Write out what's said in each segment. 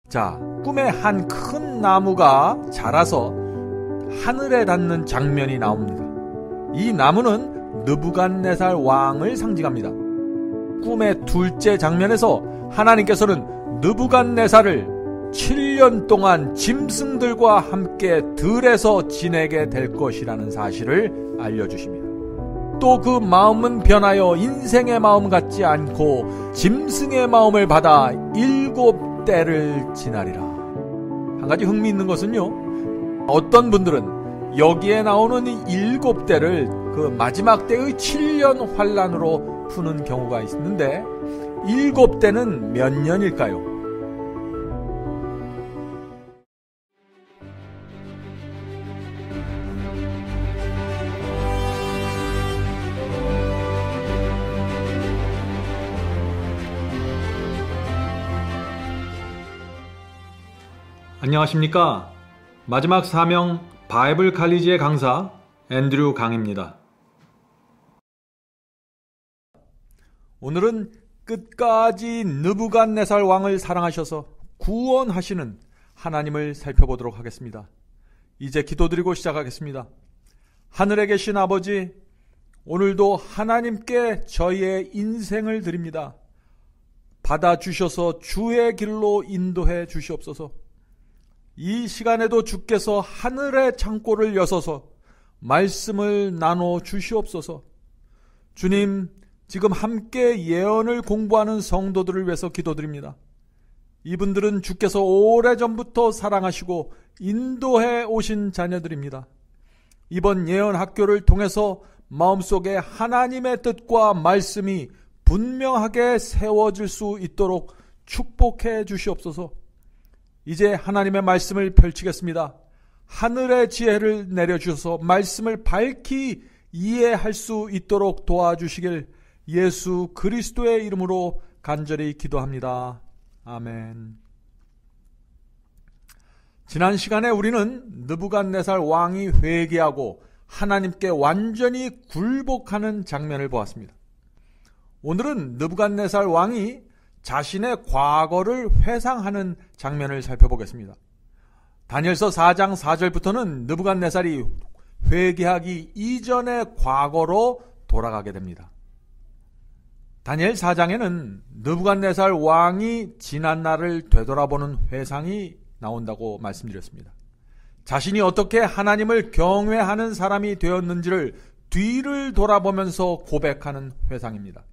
자, 꿈에 한 큰 나무가 자라서 하늘에 닿는 장면이 나옵니다. 이 나무는 느부갓네살 왕을 상징합니다. 꿈의 둘째 장면에서 하나님께서는 느부갓네살을 7년 동안 짐승들과 함께 들에서 지내게 될 것이라는 사실을 알려주십니다. 또 그 마음은 변하여 인생의 마음 같지 않고 짐승의 마음을 받아 7때를 지나리라. 한 가지 흥미있는 것은요, 어떤 분들은 여기에 나오는 이 7때를 그 마지막 때의 7년 환란으로 푸는 경우가 있는데 7때는 몇 년일까요? 안녕하십니까? 마지막 사명 바이블 칼리지의 강사 앤드류 강입니다. 오늘은 끝까지 느부갓네살 왕을 사랑하셔서 구원하시는 하나님을 살펴보도록 하겠습니다. 이제 기도드리고 시작하겠습니다. 하늘에 계신 아버지, 오늘도 하나님께 저희의 인생을 드립니다. 받아주셔서 주의 길로 인도해 주시옵소서. 이 시간에도 주께서 하늘의 창고를 여서서 말씀을 나눠 주시옵소서. 주님, 지금 함께 예언을 공부하는 성도들을 위해서 기도드립니다. 이분들은 주께서 오래전부터 사랑하시고 인도해 오신 자녀들입니다. 이번 예언 학교를 통해서 마음속에 하나님의 뜻과 말씀이 분명하게 세워질 수 있도록 축복해 주시옵소서. 이제 하나님의 말씀을 펼치겠습니다. 하늘의 지혜를 내려주셔서 말씀을 밝히 이해할 수 있도록 도와주시길 예수 그리스도의 이름으로 간절히 기도합니다. 아멘. 지난 시간에 우리는 느부갓네살 왕이 회개하고 하나님께 완전히 굴복하는 장면을 보았습니다. 오늘은 느부갓네살 왕이 자신의 과거를 회상하는 장면을 살펴보겠습니다. 다니엘서 4장 4절부터는 느부갓네살이 회개하기 이전의 과거로 돌아가게 됩니다. 다니엘 4장에는 느부갓네살 왕이 지난 날을 되돌아보는 회상이 나온다고 말씀드렸습니다. 자신이 어떻게 하나님을 경외하는 사람이 되었는지를 뒤를 돌아보면서 고백하는 회상입니다.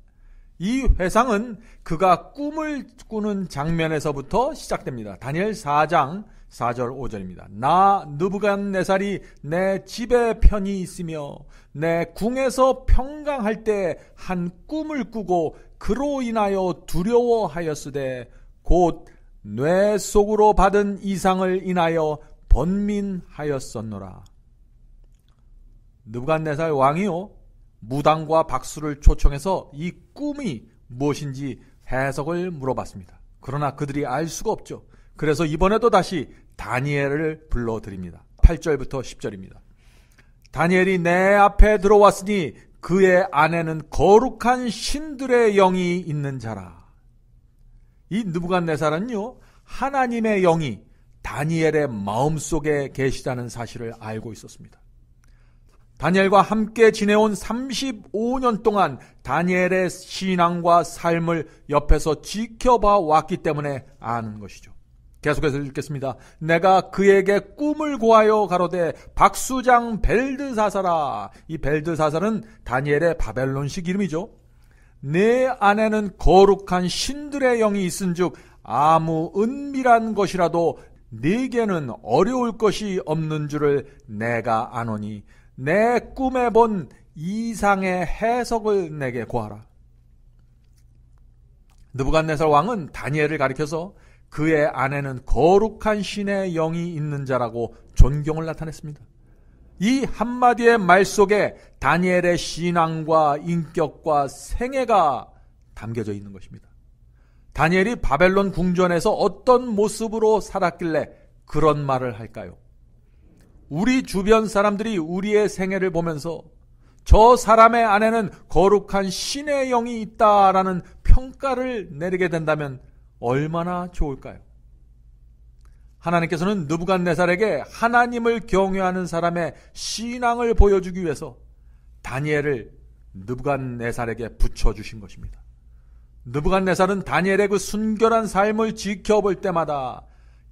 이 회상은 그가 꿈을 꾸는 장면에서부터 시작됩니다. 다니엘 4장 4절 5절입니다. 나 느부갓네살이 내 집에 편히 있으며 내 궁에서 평강할 때 한 꿈을 꾸고 그로 인하여 두려워하였으되 곧 뇌 속으로 받은 이상을 인하여 번민하였었노라. 느부갓네살 왕이요, 무당과 박수를 초청해서 이 꿈이 무엇인지 해석을 물어봤습니다. 그러나 그들이 알 수가 없죠. 그래서 이번에도 다시 다니엘을 불러드립니다. 8절부터 10절입니다. 다니엘이 내 앞에 들어왔으니 그의 안에는 거룩한 신들의 영이 있는 자라. 이 느부갓네살은요, 하나님의 영이 다니엘의 마음속에 계시다는 사실을 알고 있었습니다. 다니엘과 함께 지내온 35년 동안 다니엘의 신앙과 삶을 옆에서 지켜봐 왔기 때문에 아는 것이죠. 계속해서 읽겠습니다. 내가 그에게 꿈을 고하여 가로되 박수장 벨드사사라. 이 벨드사사는 다니엘의 바벨론식 이름이죠. 내 안에는 거룩한 신들의 영이 있은즉 아무 은밀한 것이라도 네게는 어려울 것이 없는 줄을 내가 아노니 내 꿈에 본 이상의 해석을 내게 구하라. 느부갓네살 왕은 다니엘을 가리켜서 그의 안에는 거룩한 신의 영이 있는 자라고 존경을 나타냈습니다. 이 한마디의 말 속에 다니엘의 신앙과 인격과 생애가 담겨져 있는 것입니다. 다니엘이 바벨론 궁전에서 어떤 모습으로 살았길래 그런 말을 할까요? 우리 주변 사람들이 우리의 생애를 보면서 저 사람의 안에는 거룩한 신의 영이 있다라는 평가를 내리게 된다면 얼마나 좋을까요? 하나님께서는 느부갓네살에게 하나님을 경외하는 사람의 신앙을 보여주기 위해서 다니엘을 느부갓네살에게 붙여주신 것입니다. 느부갓네살은 다니엘의 그 순결한 삶을 지켜볼 때마다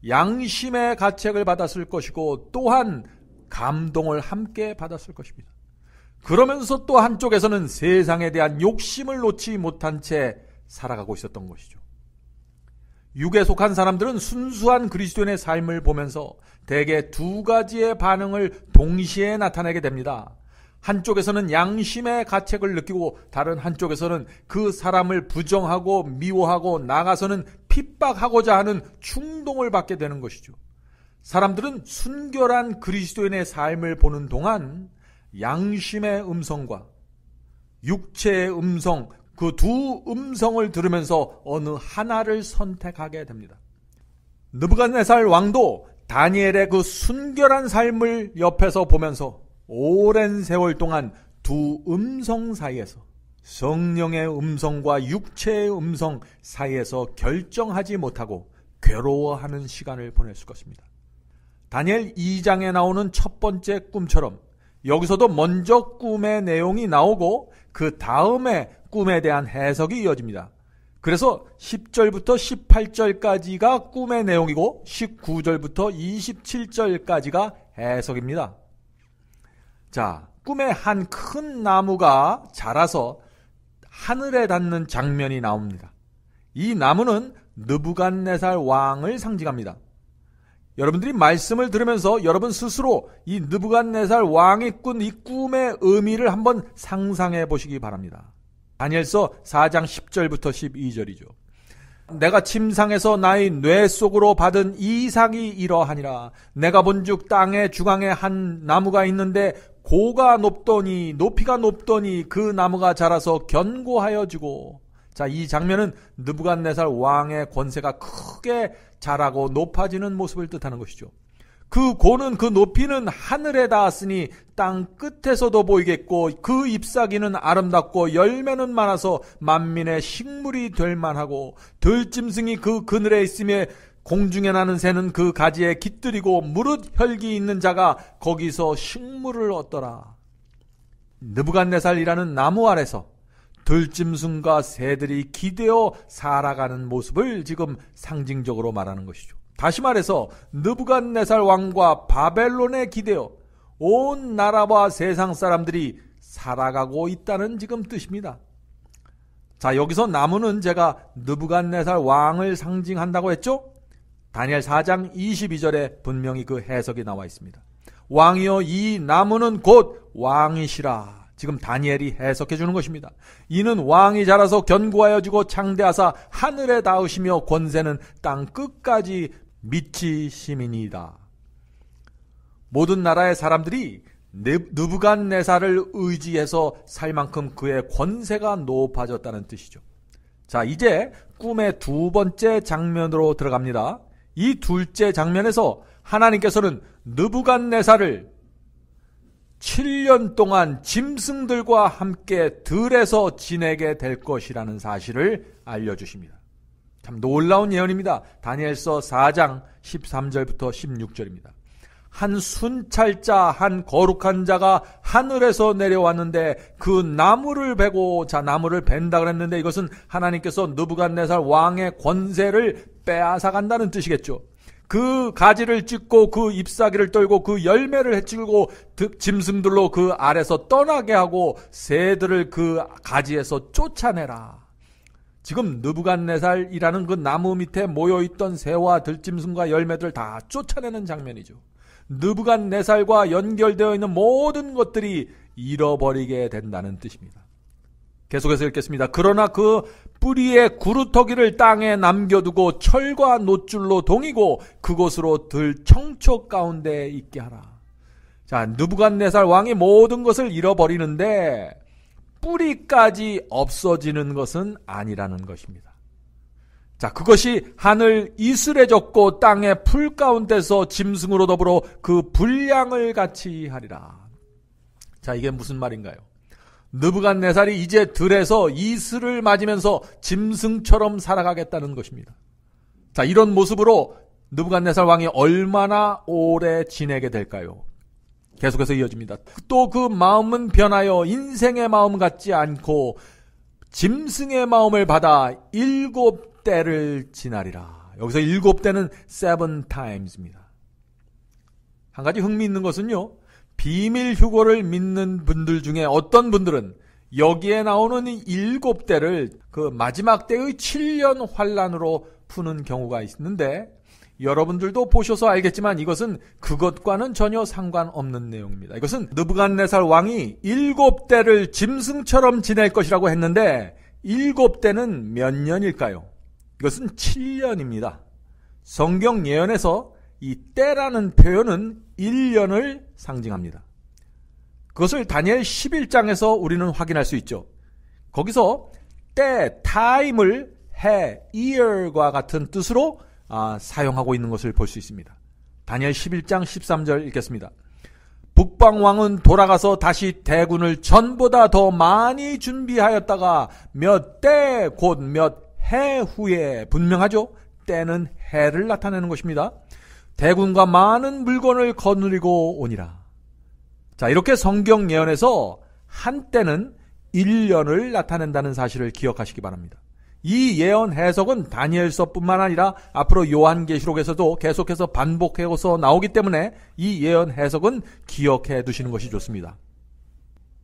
양심의 가책을 받았을 것이고 또한 감동을 함께 받았을 것입니다. 그러면서 또 한쪽에서는 세상에 대한 욕심을 놓지 못한 채 살아가고 있었던 것이죠. 육에 속한 사람들은 순수한 그리스도인의 삶을 보면서 대개 두 가지의 반응을 동시에 나타내게 됩니다. 한쪽에서는 양심의 가책을 느끼고 다른 한쪽에서는 그 사람을 부정하고 미워하고 나아가서는 핍박하고자 하는 충동을 받게 되는 것이죠. 사람들은 순결한 그리스도인의 삶을 보는 동안 양심의 음성과 육체의 음성, 그 두 음성을 들으면서 어느 하나를 선택하게 됩니다. 느부갓네살 왕도 다니엘의 그 순결한 삶을 옆에서 보면서 오랜 세월 동안 두 음성 사이에서, 성령의 음성과 육체의 음성 사이에서 결정하지 못하고 괴로워하는 시간을 보냈을 것입니다. 다니엘 2장에 나오는 첫 번째 꿈처럼 여기서도 먼저 꿈의 내용이 나오고 그 다음에 꿈에 대한 해석이 이어집니다. 그래서 10절부터 18절까지가 꿈의 내용이고 19절부터 27절까지가 해석입니다. 자, 꿈에 한 큰 나무가 자라서 하늘에 닿는 장면이 나옵니다. 이 나무는 느부갓네살 왕을 상징합니다. 여러분들이 말씀을 들으면서 여러분 스스로 이 느부갓네살 왕이 꾼 이 꿈의 의미를 한번 상상해 보시기 바랍니다. 다니엘서 4장 10절부터 12절이죠. 내가 침상에서 나의 뇌 속으로 받은 이상이 이러하니라. 내가 본즉 땅의 중앙에 한 나무가 있는데 고가 높더니 높이가 높더니 그 나무가 자라서 견고하여 지고. 자, 이 장면은 느부갓네살 왕의 권세가 크게 자라고 높아지는 모습을 뜻하는 것이죠. 그 고는, 그 높이는 하늘에 닿았으니 땅 끝에서도 보이겠고 그 잎사귀는 아름답고 열매는 많아서 만민의 식물이 될 만하고 들짐승이 그 그늘에 있으며 공중에 나는 새는 그 가지에 깃들이고 무릇 혈기 있는 자가 거기서 식물을 얻더라. 느부갓네살이라는 나무 아래서 들짐승과 새들이 기대어 살아가는 모습을 지금 상징적으로 말하는 것이죠. 다시 말해서 느부갓네살 왕과 바벨론에 기대어 온 나라와 세상 사람들이 살아가고 있다는 지금 뜻입니다. 자, 여기서 나무는 제가 느부갓네살 왕을 상징한다고 했죠? 다니엘 4장 22절에 분명히 그 해석이 나와 있습니다. 왕이여, 이 나무는 곧 왕이시라. 지금 다니엘이 해석해 주는 것입니다. 이는 왕이 자라서 견고하여지고 창대하사 하늘에 닿으시며 권세는 땅 끝까지 미치심이니이다. 모든 나라의 사람들이 느부갓네살을 의지해서 살 만큼 그의 권세가 높아졌다는 뜻이죠. 자, 이제 꿈의 두 번째 장면으로 들어갑니다. 이 둘째 장면에서 하나님께서는 느부갓네살을 7년 동안 짐승들과 함께 들에서 지내게 될 것이라는 사실을 알려주십니다. 참 놀라운 예언입니다. 다니엘서 4장 13절부터 16절입니다. 한 순찰자, 한 거룩한 자가 하늘에서 내려왔는데 그 나무를 베고, 자, 나무를 벤다 그랬는데 이것은 하나님께서 느부갓네살 왕의 권세를 빼앗아 간다는 뜻이겠죠. 그 가지를 찢고 그 잎사귀를 떨고 그 열매를 해치고 짐승들로 그 아래서 떠나게 하고 새들을 그 가지에서 쫓아내라. 지금 느부갓네살이라는 그 나무 밑에 모여있던 새와 들짐승과 열매들을 다 쫓아내는 장면이죠. 느부갓네살과 연결되어 있는 모든 것들이 잃어버리게 된다는 뜻입니다. 계속해서 읽겠습니다. 그러나 그 뿌리의 구루터기를 땅에 남겨두고 철과 놋줄로 동이고 그곳으로 들 청초 가운데 있게 하라. 자, 느부갓네살 왕이 모든 것을 잃어버리는데 뿌리까지 없어지는 것은 아니라는 것입니다. 자, 그것이 하늘 이슬해졌고 땅의 풀 가운데서 짐승으로 더불어 그 분량을 같이 하리라. 자, 이게 무슨 말인가요? 느부갓네살이 이제 들에서 이슬을 맞으면서 짐승처럼 살아가겠다는 것입니다. 자, 이런 모습으로 느부갓네살 왕이 얼마나 오래 지내게 될까요? 계속해서 이어집니다. 또 그 마음은 변하여 인생의 마음 같지 않고 짐승의 마음을 받아 7대를 지나리라. 여기서 7대는 7 times입니다. 한 가지 흥미있는 것은요, 비밀 휴거를 믿는 분들 중에 어떤 분들은 여기에 나오는 7대를 그 마지막 때의 7년 환란으로 푸는 경우가 있는데, 여러분들도 보셔서 알겠지만 이것은 그것과는 전혀 상관없는 내용입니다. 이것은 느부갓네살 왕이 7대를 짐승처럼 지낼 것이라고 했는데 7대는 몇 년일까요? 이것은 7년입니다. 성경 예언에서 이 때라는 표현은 1년을 상징합니다. 그것을 다니엘 11장에서 우리는 확인할 수 있죠. 거기서 때, time을 해, year과 같은 뜻으로 사용하고 있는 것을 볼 수 있습니다. 다니엘 11장 13절 읽겠습니다. 북방왕은 돌아가서 다시 대군을 전보다 더 많이 준비하였다가 몇 때 곧 몇 해 후에, 분명하죠? 때는 해를 나타내는 것입니다. 대군과 많은 물건을 거느리고 오니라. 자, 이렇게 성경 예언에서 한때는 1년을 나타낸다는 사실을 기억하시기 바랍니다. 이 예언 해석은 다니엘서뿐만 아니라 앞으로 요한계시록에서도 계속해서 반복해서 나오기 때문에 이 예언 해석은 기억해 두시는 것이 좋습니다.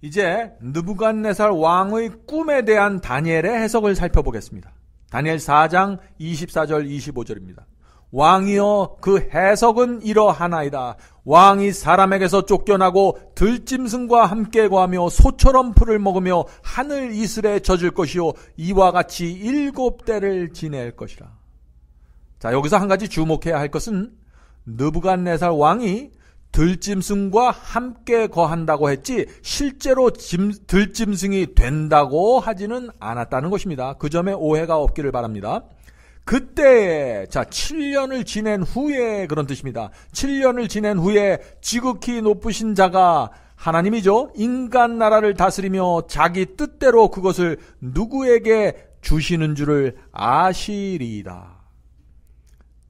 이제 느부갓네살 왕의 꿈에 대한 다니엘의 해석을 살펴보겠습니다. 다니엘 4장 24절 25절입니다. 왕이여 그 해석은 이러하나이다. 왕이 사람에게서 쫓겨나고 들짐승과 함께 거하며 소처럼 풀을 먹으며 하늘 이슬에 젖을 것이요 이와 같이 7대를 지낼 것이라. 자, 여기서 한 가지 주목해야 할 것은 느부갓네살 왕이 들짐승과 함께 거한다고 했지 실제로 들짐승이 된다고 하지는 않았다는 것입니다. 그 점에 오해가 없기를 바랍니다. 그때, 자, 7년을 지낸 후에 그런 뜻입니다. 7년을 지낸 후에 지극히 높으신 자가 하나님이죠. 인간 나라를 다스리며 자기 뜻대로 그것을 누구에게 주시는 줄을 아시리이다.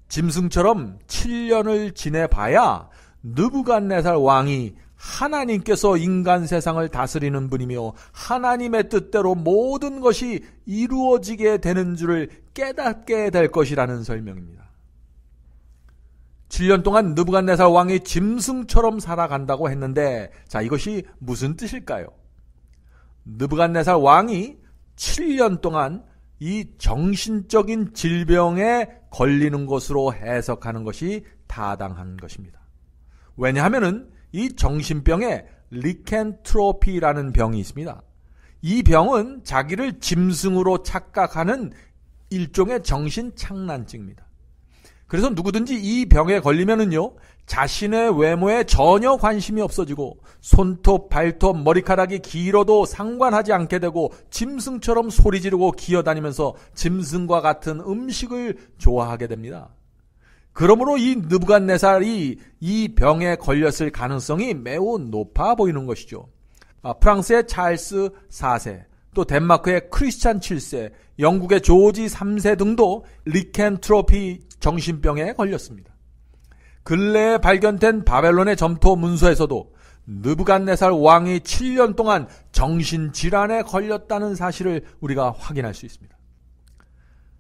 짐승처럼 7년을 지내봐야 느부갓네살 왕이 하나님께서 인간 세상을 다스리는 분이며 하나님의 뜻대로 모든 것이 이루어지게 되는 줄을 깨닫게 될 것이라는 설명입니다. 7년 동안 느부갓네살 왕이 짐승처럼 살아간다고 했는데, 자, 이것이 무슨 뜻일까요? 느부갓네살 왕이 7년 동안 이 정신적인 질병에 걸리는 것으로 해석하는 것이 타당한 것입니다. 왜냐하면은 이 정신병에 리켄트로피라는 병이 있습니다. 이 병은 자기를 짐승으로 착각하는 일종의 정신착란증입니다. 그래서 누구든지 이 병에 걸리면은요, 자신의 외모에 전혀 관심이 없어지고 손톱, 발톱, 머리카락이 길어도 상관하지 않게 되고 짐승처럼 소리 지르고 기어다니면서 짐승과 같은 음식을 좋아하게 됩니다. 그러므로 이 느부갓네살이 이 병에 걸렸을 가능성이 매우 높아 보이는 것이죠. 프랑스의 찰스 4세, 또 덴마크의 크리스찬 7세, 영국의 조지 3세 등도 리켄트로피 정신병에 걸렸습니다. 근래에 발견된 바벨론의 점토 문서에서도 느부갓네살 왕이 7년 동안 정신질환에 걸렸다는 사실을 우리가 확인할 수 있습니다.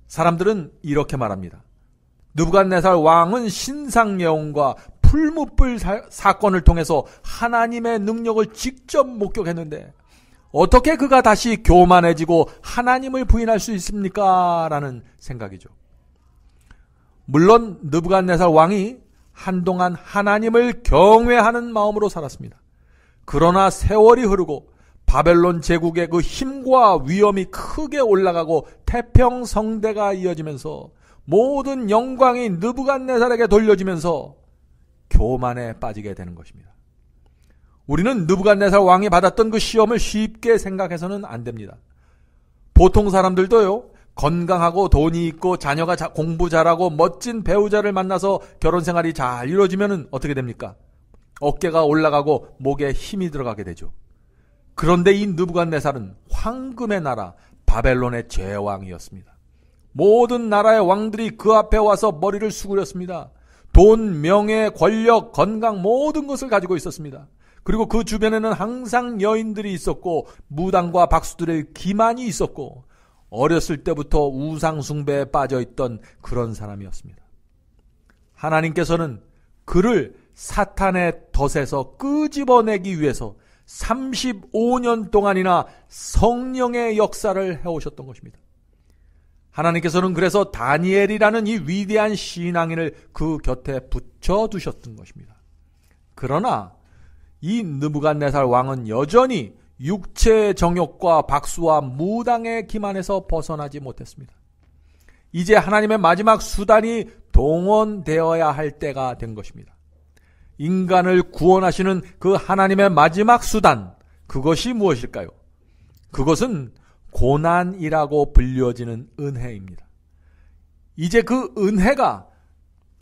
사람들은 이렇게 말합니다. 느부갓네살 왕은 신상예언과 풀무불 사건을 통해서 하나님의 능력을 직접 목격했는데 어떻게 그가 다시 교만해지고 하나님을 부인할 수 있습니까? 라는 생각이죠. 물론 느부갓네살 왕이 한동안 하나님을 경외하는 마음으로 살았습니다. 그러나 세월이 흐르고 바벨론 제국의 그 힘과 위엄이 크게 올라가고 태평성대가 이어지면서 모든 영광이 느부갓네살에게 돌려지면서 교만에 빠지게 되는 것입니다. 우리는 느부갓네살 왕이 받았던 그 시험을 쉽게 생각해서는 안 됩니다. 보통 사람들도요, 건강하고 돈이 있고 자녀가 공부 잘하고 멋진 배우자를 만나서 결혼 생활이 잘 이루어지면 어떻게 됩니까? 어깨가 올라가고 목에 힘이 들어가게 되죠. 그런데 이 느부갓네살은 황금의 나라 바벨론의 제왕이었습니다. 모든 나라의 왕들이 그 앞에 와서 머리를 수그렸습니다. 돈, 명예, 권력, 건강 모든 것을 가지고 있었습니다. 그리고 그 주변에는 항상 여인들이 있었고 무당과 박수들의 기만이 있었고 어렸을 때부터 우상 숭배에 빠져있던 그런 사람이었습니다. 하나님께서는 그를 사탄의 덫에서 끄집어내기 위해서 35년 동안이나 성령의 역사를 해오셨던 것입니다. 하나님께서는 그래서 다니엘이라는 이 위대한 신앙인을 그 곁에 붙여두셨던 것입니다. 그러나 이 느부갓네살 왕은 여전히 육체의 정욕과 박수와 무당의 기만에서 벗어나지 못했습니다. 이제 하나님의 마지막 수단이 동원되어야 할 때가 된 것입니다. 인간을 구원하시는 그 하나님의 마지막 수단, 그것이 무엇일까요? 그것은 고난이라고 불려지는 은혜입니다. 이제 그 은혜가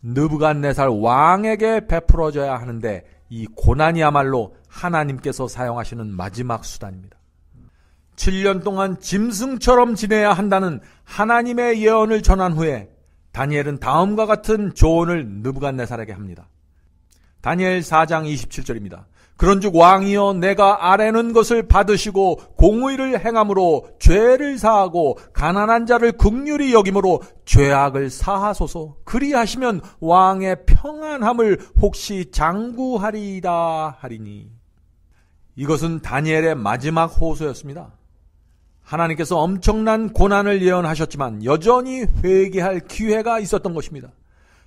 느부갓네살 왕에게 베풀어져야 하는데 이 고난이야말로 하나님께서 사용하시는 마지막 수단입니다. 7년 동안 짐승처럼 지내야 한다는 하나님의 예언을 전한 후에 다니엘은 다음과 같은 조언을 느부갓네살에게 합니다. 다니엘 4장 27절입니다. 그런즉 왕이여 내가 아뢰는 것을 받으시고 공의를 행함으로 죄를 사하고 가난한 자를 긍휼히 여김으로 죄악을 사하소서. 그리하시면 왕의 평안함을 혹시 장구하리이다 하리니. 이것은 다니엘의 마지막 호소였습니다. 하나님께서 엄청난 고난을 예언하셨지만 여전히 회개할 기회가 있었던 것입니다.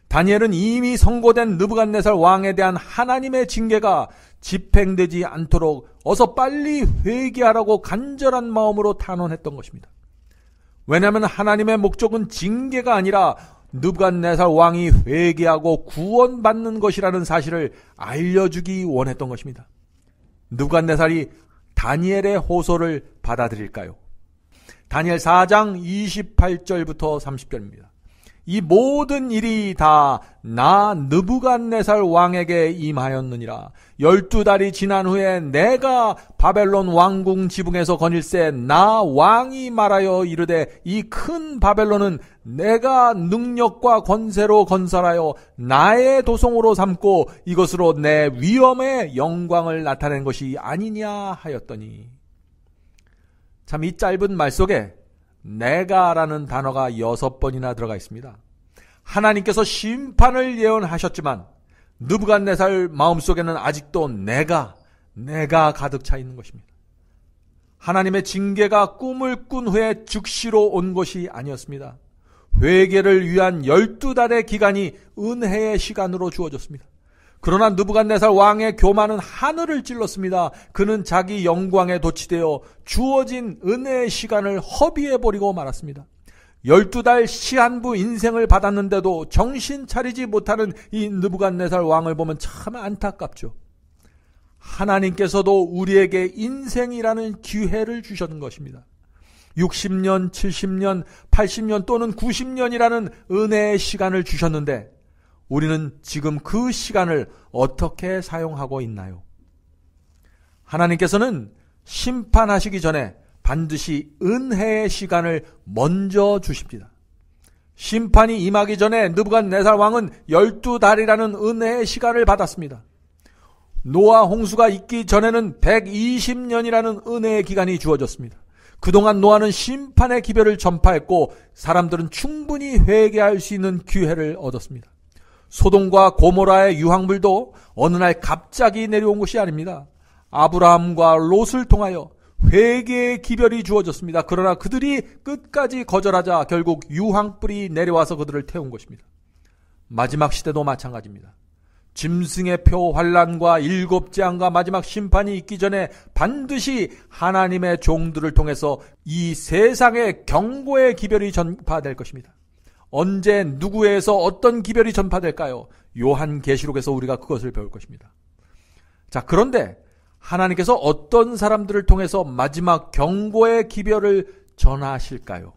다니엘은 이미 선고된 느부갓네살 왕에 대한 하나님의 징계가 집행되지 않도록 어서 빨리 회개하라고 간절한 마음으로 탄원했던 것입니다. 왜냐하면 하나님의 목적은 징계가 아니라 느부갓네살 왕이 회개하고 구원받는 것이라는 사실을 알려주기 원했던 것입니다. 느부갓네살이 다니엘의 호소를 받아들일까요? 다니엘 4장 28절부터 30절입니다. 이 모든 일이 다 나 느부갓네살 왕에게 임하였느니라. 12달이 지난 후에 내가 바벨론 왕궁 지붕에서 거닐새 나 왕이 말하여 이르되 이 큰 바벨론은 내가 능력과 권세로 건설하여 나의 도성으로 삼고 이것으로 내 위엄의 영광을 나타낸 것이 아니냐 하였더니. 참 이 짧은 말 속에 내가라는 단어가 6번이나 들어가 있습니다. 하나님께서 심판을 예언하셨지만 느부갓네살 마음속에는 아직도 내가 가득 차 있는 것입니다. 하나님의 징계가 꿈을 꾼 후에 즉시로 온 것이 아니었습니다. 회개를 위한 12달의 기간이 은혜의 시간으로 주어졌습니다. 그러나 느부갓네살 왕의 교만은 하늘을 찔렀습니다. 그는 자기 영광에 도취되어 주어진 은혜의 시간을 허비해버리고 말았습니다. 12달 시한부 인생을 받았는데도 정신 차리지 못하는 이 느부갓네살 왕을 보면 참 안타깝죠. 하나님께서도 우리에게 인생이라는 기회를 주셨는 것입니다. 60년, 70년, 80년 또는 90년이라는 은혜의 시간을 주셨는데 우리는 지금 그 시간을 어떻게 사용하고 있나요? 하나님께서는 심판하시기 전에 반드시 은혜의 시간을 먼저 주십니다. 심판이 임하기 전에 느부갓네살 왕은 12달이라는 은혜의 시간을 받았습니다. 노아 홍수가 있기 전에는 120년이라는 은혜의 기간이 주어졌습니다. 그동안 노아는 심판의 기별을 전파했고 사람들은 충분히 회개할 수 있는 기회를 얻었습니다. 소돔과 고모라의 유황물도 어느 날 갑자기 내려온 것이 아닙니다. 아브라함과 롯을 통하여 회개의 기별이 주어졌습니다. 그러나 그들이 끝까지 거절하자 결국 유황불이 내려와서 그들을 태운 것입니다. 마지막 시대도 마찬가지입니다. 짐승의 표 환란과 7재앙과 마지막 심판이 있기 전에 반드시 하나님의 종들을 통해서 이 세상의 경고의 기별이 전파될 것입니다. 언제 누구에서 어떤 기별이 전파될까요? 요한계시록에서 우리가 그것을 배울 것입니다. 자, 그런데 하나님께서 어떤 사람들을 통해서 마지막 경고의 기별을 전하실까요?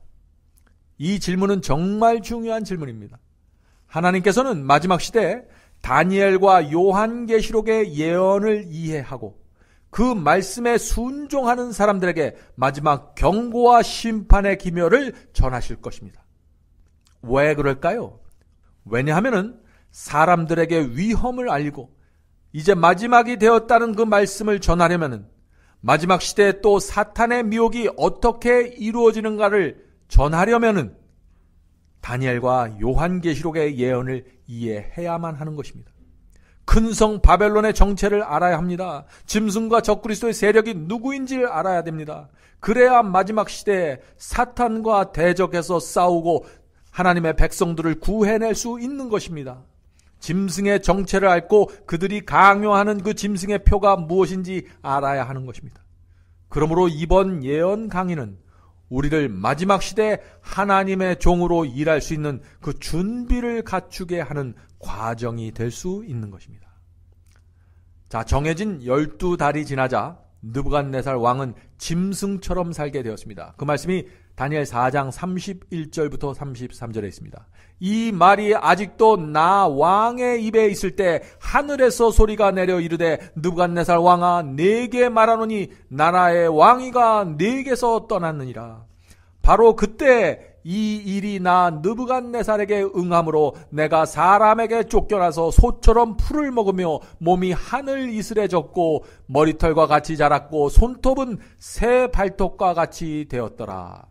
이 질문은 정말 중요한 질문입니다. 하나님께서는 마지막 시대에 다니엘과 요한계시록의 예언을 이해하고 그 말씀에 순종하는 사람들에게 마지막 경고와 심판의 기별을 전하실 것입니다. 왜 그럴까요? 왜냐하면 사람들에게 위험을 알리고 이제 마지막이 되었다는 그 말씀을 전하려면 마지막 시대에 또 사탄의 미혹이 어떻게 이루어지는가를 전하려면 다니엘과 요한계시록의 예언을 이해해야만 하는 것입니다. 큰 성 바벨론의 정체를 알아야 합니다. 짐승과 적그리스도의 세력이 누구인지를 알아야 됩니다. 그래야 마지막 시대에 사탄과 대적해서 싸우고 하나님의 백성들을 구해낼 수 있는 것입니다. 짐승의 정체를 앓고 그들이 강요하는 그 짐승의 표가 무엇인지 알아야 하는 것입니다. 그러므로 이번 예언 강의는 우리를 마지막 시대에 하나님의 종으로 일할 수 있는 그 준비를 갖추게 하는 과정이 될 수 있는 것입니다. 자, 정해진 12달이 지나자 느부갓네살 왕은 짐승처럼 살게 되었습니다. 그 말씀이 다니엘 4장 31절부터 33절에 있습니다. 이 말이 아직도 나 왕의 입에 있을 때 하늘에서 소리가 내려 이르되 느부갓네살 왕아 네게 말하노니 나라의 왕위가 네게서 떠났느니라. 바로 그때 이 일이 나 느부갓네살에게 응함으로 내가 사람에게 쫓겨나서 소처럼 풀을 먹으며 몸이 하늘 이슬에 젖고 머리털과 같이 자랐고 손톱은 새 발톱과 같이 되었더라.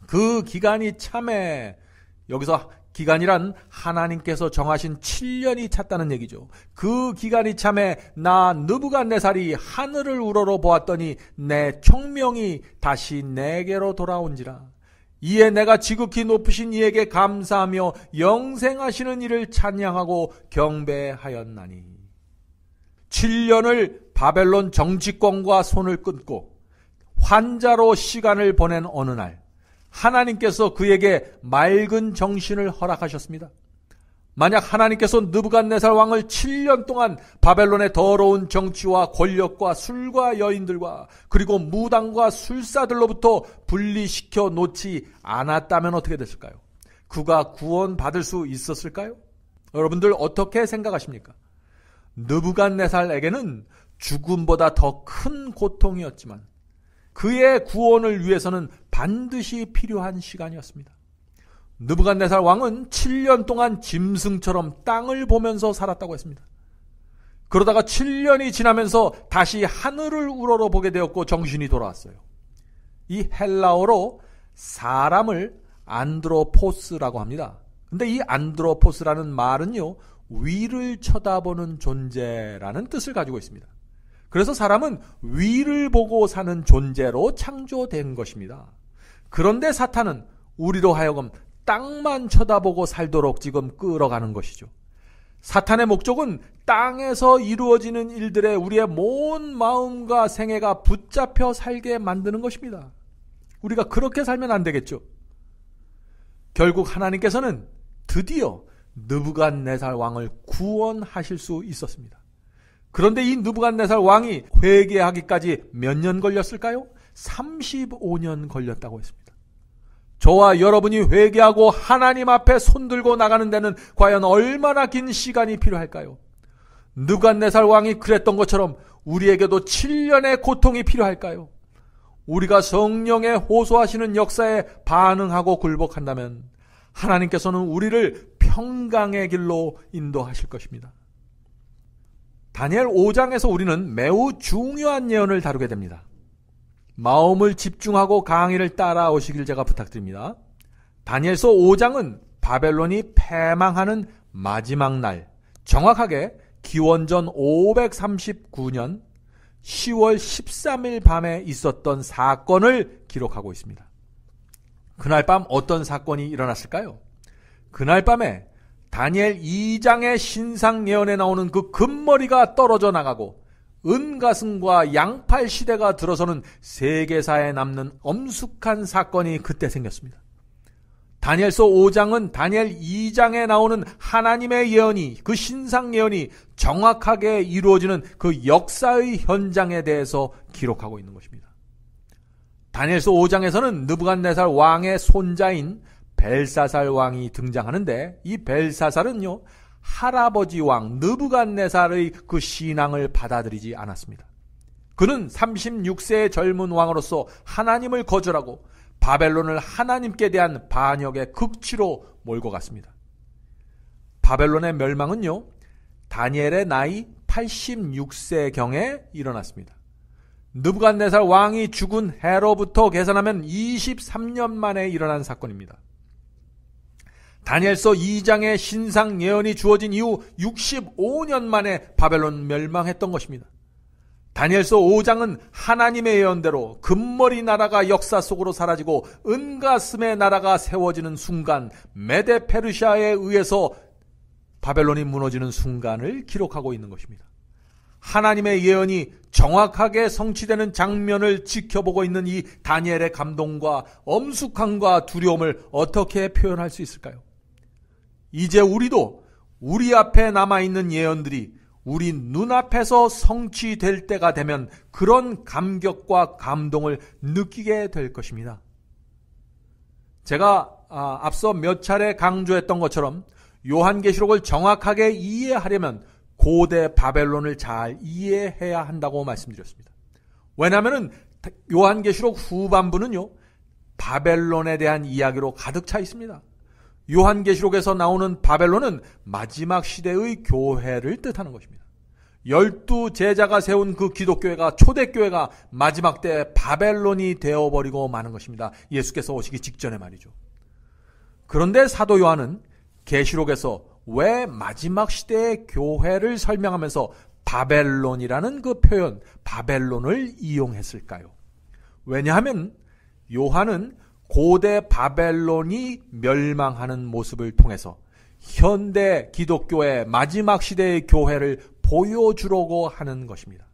그 기간이 참에, 여기서 기간이란 하나님께서 정하신 7년이 찼다는 얘기죠. 그 기간이 참에 나 느부갓네살이 하늘을 우러러 보았더니 내 총명이 다시 내게로 돌아온지라. 이에 내가 지극히 높으신 이에게 감사하며 영생하시는 이를 찬양하고 경배하였나니. 7년을 바벨론 정치권과 손을 끊고 환자로 시간을 보낸 어느 날 하나님께서 그에게 맑은 정신을 허락하셨습니다. 만약 하나님께서 느부갓네살 왕을 7년 동안 바벨론의 더러운 정치와 권력과 술과 여인들과 그리고 무당과 술사들로부터 분리시켜 놓지 않았다면 어떻게 됐을까요? 그가 구원받을 수 있었을까요? 여러분들 어떻게 생각하십니까? 느부갓네살에게는 죽음보다 더 큰 고통이었지만 그의 구원을 위해서는 반드시 필요한 시간이었습니다. 느부갓네살 왕은 7년 동안 짐승처럼 땅을 보면서 살았다고 했습니다. 그러다가 7년이 지나면서 다시 하늘을 우러러 보게 되었고 정신이 돌아왔어요. 이 헬라어로 사람을 안드로포스라고 합니다. 근데 이 안드로포스라는 말은요, 위를 쳐다보는 존재라는 뜻을 가지고 있습니다. 그래서 사람은 위를 보고 사는 존재로 창조된 것입니다. 그런데 사탄은 우리로 하여금 땅만 쳐다보고 살도록 지금 끌어가는 것이죠. 사탄의 목적은 땅에서 이루어지는 일들에 우리의 온 마음과 생애가 붙잡혀 살게 만드는 것입니다. 우리가 그렇게 살면 안 되겠죠. 결국 하나님께서는 드디어 느부갓네살 왕을 구원하실 수 있었습니다. 그런데 이 느부갓네살 왕이 회개하기까지 몇 년 걸렸을까요? 35년 걸렸다고 했습니다. 저와 여러분이 회개하고 하나님 앞에 손들고 나가는 데는 과연 얼마나 긴 시간이 필요할까요? 느부갓네살 왕이 그랬던 것처럼 우리에게도 7년의 고통이 필요할까요? 우리가 성령의 호소하시는 역사에 반응하고 굴복한다면 하나님께서는 우리를 평강의 길로 인도하실 것입니다. 다니엘 5장에서 우리는 매우 중요한 예언을 다루게 됩니다. 마음을 집중하고 강의를 따라오시길 제가 부탁드립니다. 다니엘서 5장은 바벨론이 패망하는 마지막 날, 정확하게 기원전 539년 10월 13일 밤에 있었던 사건을 기록하고 있습니다. 그날 밤 어떤 사건이 일어났을까요? 그날 밤에 다니엘 2장의 신상 예언에 나오는 그 금머리가 떨어져 나가고 은가슴과 양팔 시대가 들어서는 세계사에 남는 엄숙한 사건이 그때 생겼습니다. 다니엘서 5장은 다니엘 2장에 나오는 하나님의 예언이, 그 신상 예언이 정확하게 이루어지는 그 역사의 현장에 대해서 기록하고 있는 것입니다. 다니엘서 5장에서는 느부갓네살 왕의 손자인 벨사살 왕이 등장하는데, 이 벨사살은요, 할아버지 왕 느부갓네살의 그 신앙을 받아들이지 않았습니다. 그는 36세의 젊은 왕으로서 하나님을 거절하고 바벨론을 하나님께 대한 반역의 극치로 몰고 갔습니다. 바벨론의 멸망은요, 다니엘의 나이 86세경에 일어났습니다. 느부갓네살 왕이 죽은 해로부터 계산하면 23년 만에 일어난 사건입니다. 다니엘서 2장의 신상 예언이 주어진 이후 65년 만에 바벨론 멸망했던 것입니다. 다니엘서 5장은 하나님의 예언대로 금머리 나라가 역사 속으로 사라지고 은가슴의 나라가 세워지는 순간, 메데 페르시아에 의해서 바벨론이 무너지는 순간을 기록하고 있는 것입니다. 하나님의 예언이 정확하게 성취되는 장면을 지켜보고 있는 이 다니엘의 감동과 엄숙함과 두려움을 어떻게 표현할 수 있을까요? 이제 우리도 우리 앞에 남아있는 예언들이 우리 눈앞에서 성취될 때가 되면 그런 감격과 감동을 느끼게 될 것입니다. 제가 앞서 몇 차례 강조했던 것처럼 요한계시록을 정확하게 이해하려면 고대 바벨론을 잘 이해해야 한다고 말씀드렸습니다. 왜냐하면 요한계시록 후반부는요, 바벨론에 대한 이야기로 가득 차 있습니다. 요한계시록에서 나오는 바벨론은 마지막 시대의 교회를 뜻하는 것입니다. 12 제자가 세운 그 기독교회가, 초대교회가 마지막 때 바벨론이 되어버리고 마는 것입니다. 예수께서 오시기 직전에 말이죠. 그런데 사도 요한은 계시록에서 왜 마지막 시대의 교회를 설명하면서 바벨론이라는 그 표현, 바벨론을 이용했을까요? 왜냐하면 요한은 고대 바벨론이 멸망하는 모습을 통해서 현대 기독교의 마지막 시대의 교회를 보여주려고 하는 것입니다.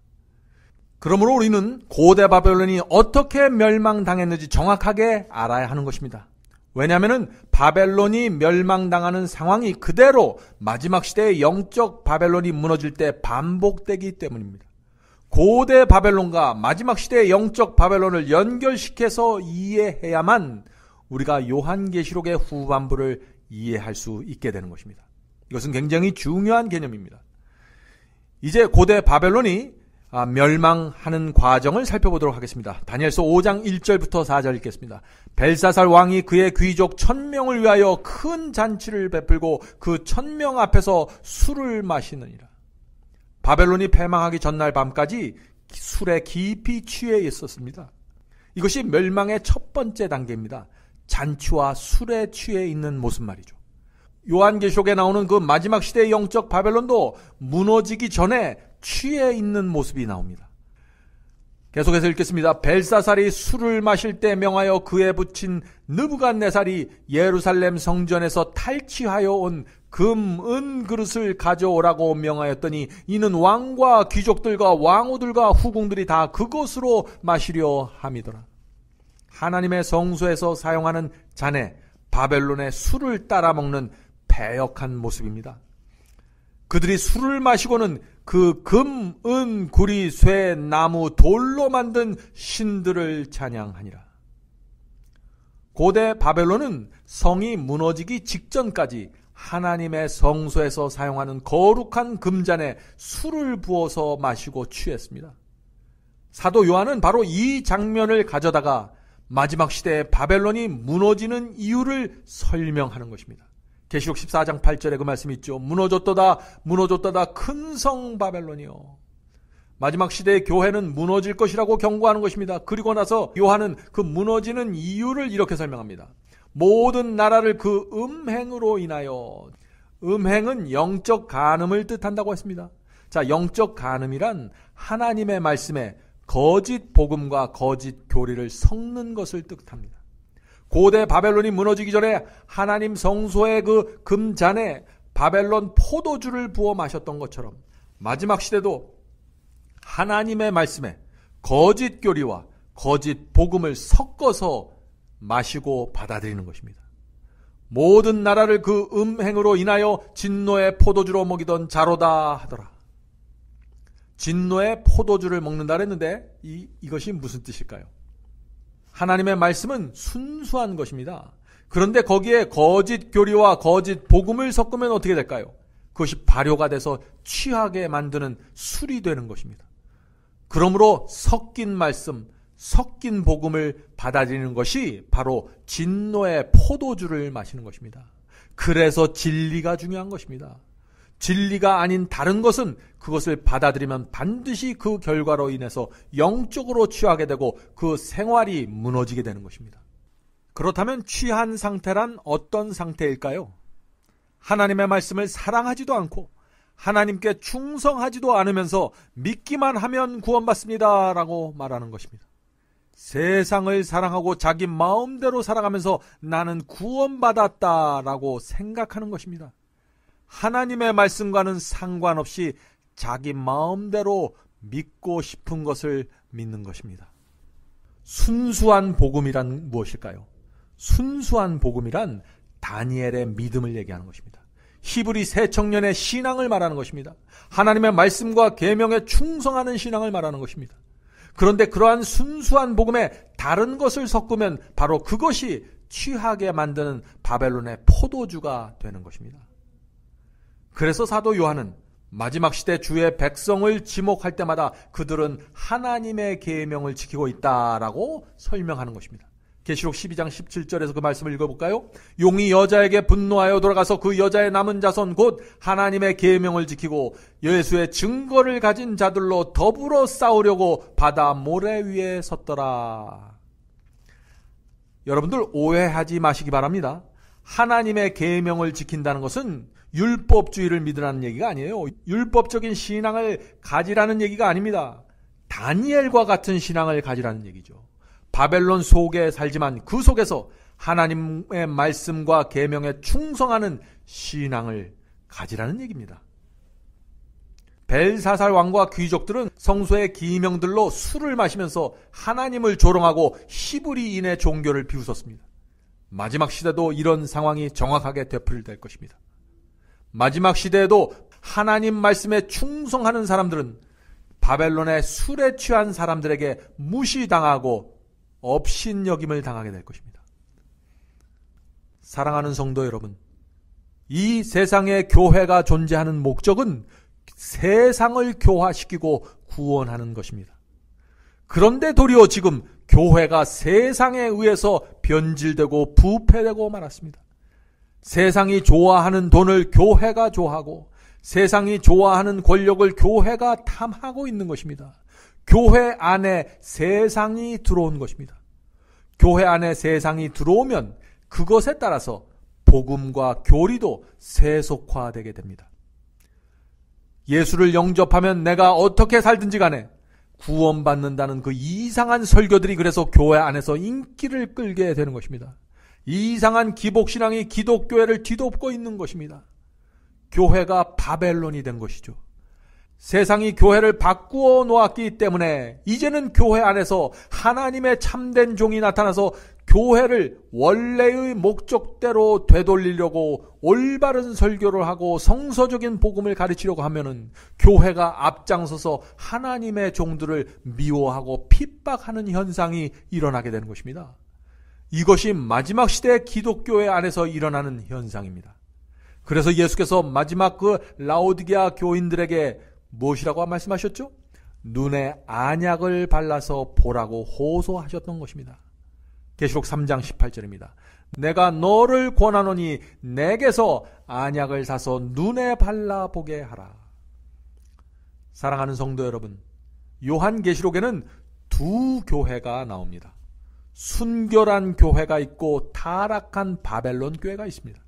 그러므로 우리는 고대 바벨론이 어떻게 멸망당했는지 정확하게 알아야 하는 것입니다. 왜냐하면 바벨론이 멸망당하는 상황이 그대로 마지막 시대의 영적 바벨론이 무너질 때 반복되기 때문입니다. 고대 바벨론과 마지막 시대의 영적 바벨론을 연결시켜서 이해해야만 우리가 요한계시록의 후반부를 이해할 수 있게 되는 것입니다. 이것은 굉장히 중요한 개념입니다. 이제 고대 바벨론이 멸망하는 과정을 살펴보도록 하겠습니다. 다니엘서 5장 1절부터 4절 읽겠습니다. 벨사살 왕이 그의 귀족 1000명을 위하여 큰 잔치를 베풀고 그 1000명 앞에서 술을 마시느니라. 바벨론이 패망하기 전날 밤까지 술에 깊이 취해 있었습니다. 이것이 멸망의 첫 번째 단계입니다. 잔치와 술에 취해 있는 모습 말이죠. 요한계시록에 나오는 그 마지막 시대의 영적 바벨론도 무너지기 전에 취해 있는 모습이 나옵니다. 계속해서 읽겠습니다. 벨사살이 술을 마실 때 명하여 그에 붙인 느부갓네살이 예루살렘 성전에서 탈취하여 온 금, 은 그릇을 가져오라고 명하였더니 이는 왕과 귀족들과 왕후들과 후궁들이 다 그것으로 마시려 함이더라. 하나님의 성소에서 사용하는 잔에 바벨론의 술을 따라 먹는 패역한 모습입니다. 그들이 술을 마시고는 그 금, 은, 구리, 쇠, 나무, 돌로 만든 신들을 찬양하니라. 고대 바벨론은 성이 무너지기 직전까지 하나님의 성소에서 사용하는 거룩한 금잔에 술을 부어서 마시고 취했습니다. 사도 요한은 바로 이 장면을 가져다가 마지막 시대에 바벨론이 무너지는 이유를 설명하는 것입니다. 계시록 14장 8절에 그 말씀이 있죠. 무너졌도다 무너졌도다 큰 성 바벨론이요. 마지막 시대의 교회는 무너질 것이라고 경고하는 것입니다. 그리고 나서 요한은 그 무너지는 이유를 이렇게 설명합니다. 모든 나라를 그 음행으로 인하여. 음행은 영적 간음을 뜻한다고 했습니다. 자, 영적 간음이란 하나님의 말씀에 거짓 복음과 거짓 교리를 섞는 것을 뜻합니다. 고대 바벨론이 무너지기 전에 하나님 성소의 그 금잔에 바벨론 포도주를 부어 마셨던 것처럼 마지막 시대도 하나님의 말씀에 거짓 교리와 거짓 복음을 섞어서 마시고 받아들이는 것입니다. 모든 나라를 그 음행으로 인하여 진노의 포도주로 먹이던 자로다 하더라. 진노의 포도주를 먹는다 그랬는데 이것이 무슨 뜻일까요? 하나님의 말씀은 순수한 것입니다. 그런데 거기에 거짓 교리와 거짓 복음을 섞으면 어떻게 될까요? 그것이 발효가 돼서 취하게 만드는 술이 되는 것입니다. 그러므로 섞인 말씀, 섞인 복음을 받아들이는 것이 바로 진노의 포도주를 마시는 것입니다. 그래서 진리가 중요한 것입니다. 진리가 아닌 다른 것은 그것을 받아들이면 반드시 그 결과로 인해서 영적으로 취하게 되고 그 생활이 무너지게 되는 것입니다. 그렇다면 취한 상태란 어떤 상태일까요? 하나님의 말씀을 사랑하지도 않고 하나님께 충성하지도 않으면서 믿기만 하면 구원받습니다 라고 말하는 것입니다. 세상을 사랑하고 자기 마음대로 살아가면서 나는 구원받았다 라고 생각하는 것입니다. 하나님의 말씀과는 상관없이 자기 마음대로 믿고 싶은 것을 믿는 것입니다. 순수한 복음이란 무엇일까요? 순수한 복음이란 다니엘의 믿음을 얘기하는 것입니다. 히브리 새 청년의 신앙을 말하는 것입니다. 하나님의 말씀과 계명에 충성하는 신앙을 말하는 것입니다. 그런데 그러한 순수한 복음에 다른 것을 섞으면 바로 그것이 취하게 만드는 바벨론의 포도주가 되는 것입니다. 그래서 사도 요한은 마지막 시대 주의 백성을 지목할 때마다 그들은 하나님의 계명을 지키고 있다라고 설명하는 것입니다. 계시록 12장 17절에서 그 말씀을 읽어볼까요? 용이 여자에게 분노하여 돌아가서 그 여자의 남은 자손 곧 하나님의 계명을 지키고 예수의 증거를 가진 자들로 더불어 싸우려고 바다 모래 위에 섰더라. 여러분들 오해하지 마시기 바랍니다. 하나님의 계명을 지킨다는 것은 율법주의를 믿으라는 얘기가 아니에요. 율법적인 신앙을 가지라는 얘기가 아닙니다. 다니엘과 같은 신앙을 가지라는 얘기죠. 바벨론 속에 살지만 그 속에서 하나님의 말씀과 계명에 충성하는 신앙을 가지라는 얘기입니다. 벨사살 왕과 귀족들은 성소의 기명들로 술을 마시면서 하나님을 조롱하고 히브리인의 종교를 비웃었습니다. 마지막 시대도 이런 상황이 정확하게 되풀이될 것입니다. 마지막 시대에도 하나님 말씀에 충성하는 사람들은 바벨론의 술에 취한 사람들에게 무시당하고 업신여김을 당하게 될 것입니다. 사랑하는 성도 여러분, 이 세상에 교회가 존재하는 목적은 세상을 교화시키고 구원하는 것입니다. 그런데 도리어 지금 교회가 세상에 의해서 변질되고 부패되고 말았습니다. 세상이 좋아하는 돈을 교회가 좋아하고 세상이 좋아하는 권력을 교회가 탐하고 있는 것입니다. 교회 안에 세상이 들어온 것입니다. 교회 안에 세상이 들어오면 그것에 따라서 복음과 교리도 세속화되게 됩니다. 예수를 영접하면 내가 어떻게 살든지 간에 구원받는다는 그 이상한 설교들이 그래서 교회 안에서 인기를 끌게 되는 것입니다. 이상한 기복신앙이 기독교회를 뒤덮고 있는 것입니다. 교회가 바벨론이 된 것이죠. 세상이 교회를 바꾸어 놓았기 때문에 이제는 교회 안에서 하나님의 참된 종이 나타나서 교회를 원래의 목적대로 되돌리려고 올바른 설교를 하고 성서적인 복음을 가르치려고 하면은 교회가 앞장서서 하나님의 종들을 미워하고 핍박하는 현상이 일어나게 되는 것입니다. 이것이 마지막 시대 기독교회 안에서 일어나는 현상입니다. 그래서 예수께서 마지막 그 라오디게아 교인들에게 무엇이라고 말씀하셨죠? 눈에 안약을 발라서 보라고 호소하셨던 것입니다. 계시록 3장 18절입니다. 내가 너를 권하노니 내게서 안약을 사서 눈에 발라보게 하라. 사랑하는 성도 여러분, 요한계시록에는 두 교회가 나옵니다. 순결한 교회가 있고 타락한 바벨론 교회가 있습니다.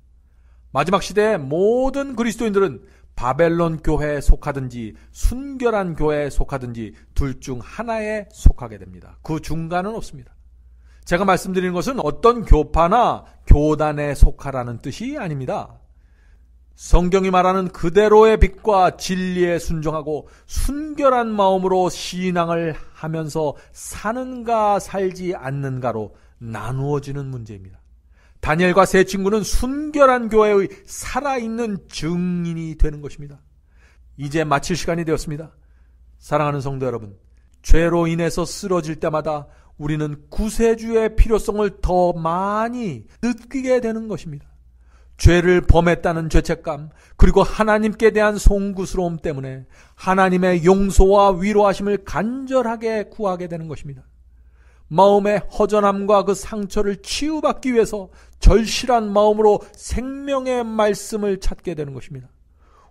마지막 시대의 모든 그리스도인들은 바벨론 교회에 속하든지 순결한 교회에 속하든지 둘 중 하나에 속하게 됩니다. 그 중간은 없습니다. 제가 말씀드리는 것은 어떤 교파나 교단에 속하라는 뜻이 아닙니다. 성경이 말하는 그대로의 빛과 진리에 순종하고 순결한 마음으로 신앙을 하면서 사는가 살지 않는가로 나누어지는 문제입니다. 다니엘과 세 친구는 순결한 교회의 살아있는 증인이 되는 것입니다. 이제 마칠 시간이 되었습니다. 사랑하는 성도 여러분, 죄로 인해서 쓰러질 때마다 우리는 구세주의 필요성을 더 많이 느끼게 되는 것입니다. 죄를 범했다는 죄책감, 그리고 하나님께 대한 송구스러움 때문에 하나님의 용서와 위로하심을 간절하게 구하게 되는 것입니다. 마음의 허전함과 그 상처를 치유받기 위해서 절실한 마음으로 생명의 말씀을 찾게 되는 것입니다.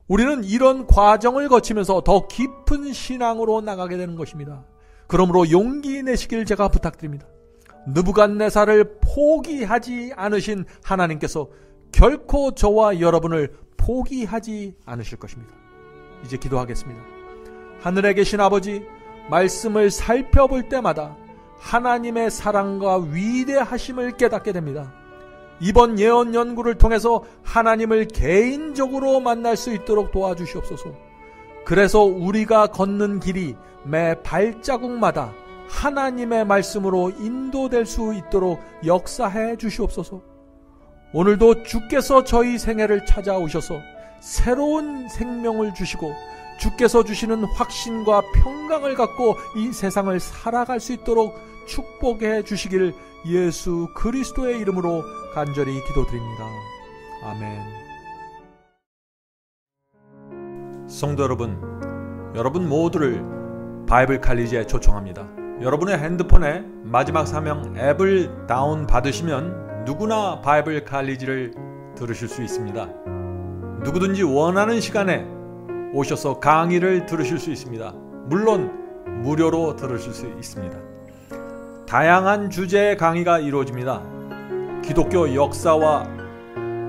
우리는 이런 과정을 거치면서 더 깊은 신앙으로 나가게 되는 것입니다. 그러므로 용기 내시길 제가 부탁드립니다. 느부갓네살을 포기하지 않으신 하나님께서 결코 저와 여러분을 포기하지 않으실 것입니다. 이제 기도하겠습니다. 하늘에 계신 아버지, 말씀을 살펴볼 때마다 하나님의 사랑과 위대하심을 깨닫게 됩니다. 이번 예언 연구를 통해서 하나님을 개인적으로 만날 수 있도록 도와주시옵소서. 그래서 우리가 걷는 길이 매 발자국마다 하나님의 말씀으로 인도될 수 있도록 역사해 주시옵소서. 오늘도 주께서 저희 생애를 찾아오셔서 새로운 생명을 주시고 주께서 주시는 확신과 평강을 갖고 이 세상을 살아갈 수 있도록 축복해 주시기를 예수 그리스도의 이름으로 간절히 기도드립니다. 아멘. 성도 여러분, 여러분 모두를 바이블 칼리지에 초청합니다. 여러분의 핸드폰에 마지막 사명 앱을 다운 받으시면 누구나 바이블 칼리지를 들으실 수 있습니다. 누구든지 원하는 시간에 오셔서 강의를 들으실 수 있습니다. 물론 무료로 들으실 수 있습니다. 다양한 주제의 강의가 이루어집니다. 기독교 역사와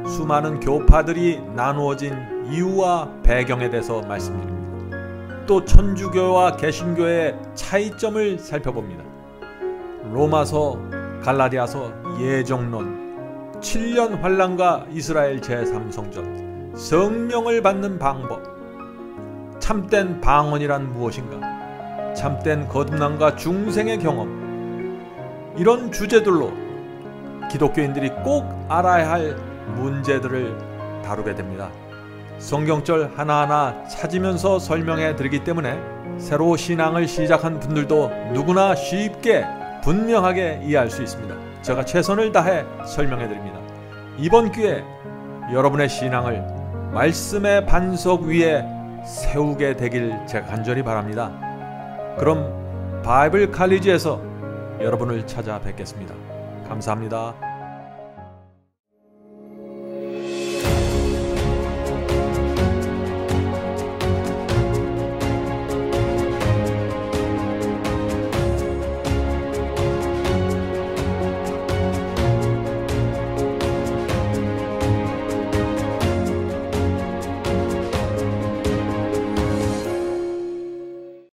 수많은 교파들이 나누어진 이유와 배경에 대해서 말씀드립니다. 또 천주교와 개신교의 차이점을 살펴봅니다. 로마서, 갈라디아서, 예정론, 7년 환란과 이스라엘 제3성전, 성령을 받는 방법, 참된 방언이란 무엇인가, 참된 거듭남과 중생의 경험, 이런 주제들로 기독교인들이 꼭 알아야 할 문제들을 다루게 됩니다. 성경절 하나하나 찾으면서 설명해 드리기 때문에 새로 신앙을 시작한 분들도 누구나 쉽게 분명하게 이해할 수 있습니다. 제가 최선을 다해 설명해 드립니다. 이번 기회에 여러분의 신앙을 말씀의 반석 위에 세우게 되길 제가 간절히 바랍니다. 그럼 바이블 칼리지에서 여러분을 찾아뵙겠습니다. 감사합니다.